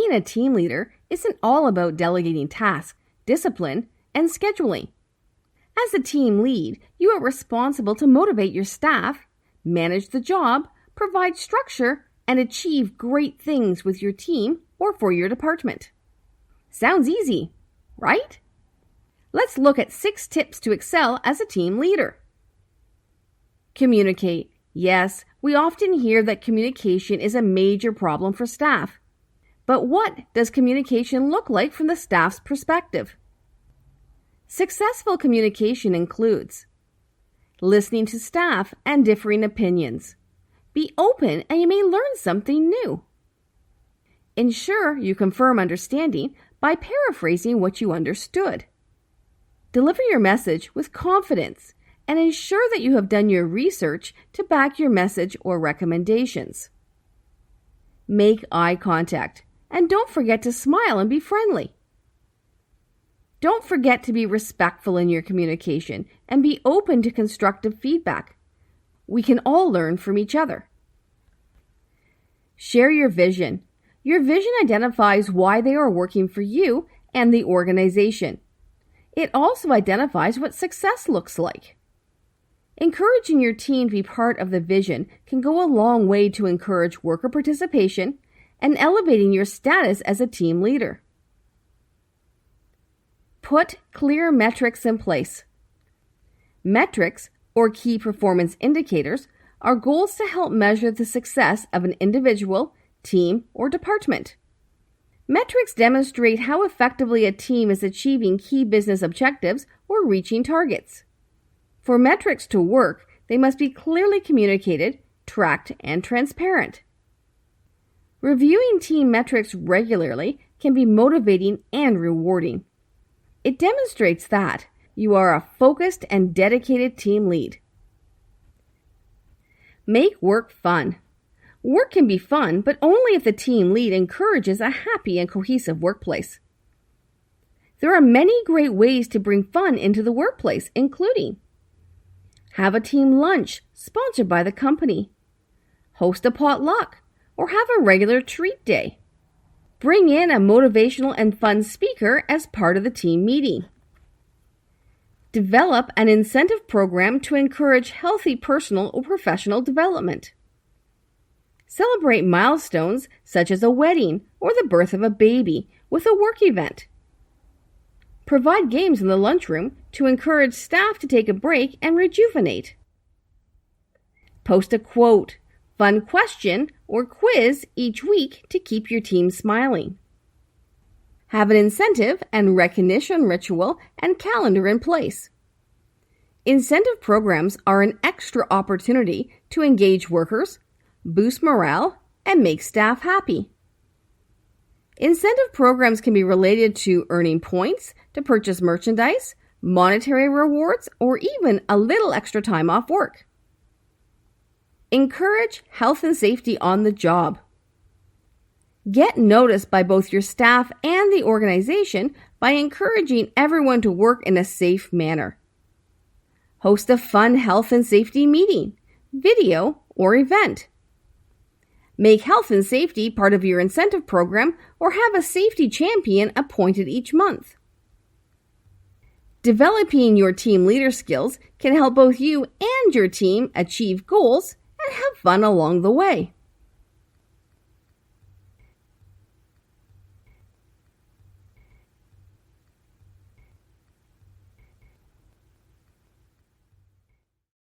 Being a team leader isn't all about delegating tasks, discipline, and scheduling. As a team lead, you are responsible to motivate your staff, manage the job, provide structure, and achieve great things with your team or for your department. Sounds easy, right? Let's look at 6 tips to excel as a team leader. Communicate. Yes, we often hear that communication is a major problem for staff. But what does communication look like from the staff's perspective? Successful communication includes listening to staff and differing opinions. Be open and you may learn something new. Ensure you confirm understanding by paraphrasing what you understood. Deliver your message with confidence and ensure that you have done your research to back your message or recommendations. Make eye contact and don't forget to smile and be friendly. Don't forget to be respectful in your communication and be open to constructive feedback. We can all learn from each other. Share your vision. Your vision identifies why they are working for you and the organization. It also identifies what success looks like. Encouraging your team to be part of the vision can go a long way to encourage worker participation and elevating your status as a team leader. Put clear metrics in place. Metrics, or key performance indicators, are goals to help measure the success of an individual, team, or department. Metrics demonstrate how effectively a team is achieving key business objectives or reaching targets. For metrics to work, they must be clearly communicated, tracked, and transparent. Reviewing team metrics regularly can be motivating and rewarding. It demonstrates that you are a focused and dedicated team lead. Make work fun. Work can be fun, but only if the team lead encourages a happy and cohesive workplace. There are many great ways to bring fun into the workplace, including have a team lunch sponsored by the company, host a potluck, or have a regular treat day. Bring in a motivational and fun speaker as part of the team meeting. Develop an incentive program to encourage healthy personal or professional development. Celebrate milestones such as a wedding or the birth of a baby with a work event. Provide games in the lunchroom to encourage staff to take a break and rejuvenate. Post a quote, fun question, or quiz each week to keep your team smiling. Have an incentive and recognition ritual and calendar in place. Incentive programs are an extra opportunity to engage workers, boost morale, and make staff happy. Incentive programs can be related to earning points to purchase merchandise, monetary rewards, or even a little extra time off work. Encourage health and safety on the job. Get noticed by both your staff and the organization by encouraging everyone to work in a safe manner. Host a fun health and safety meeting, video, or event. Make health and safety part of your incentive program or have a safety champion appointed each month. Developing your team leader skills can help both you and your team achieve goals and have fun along the way.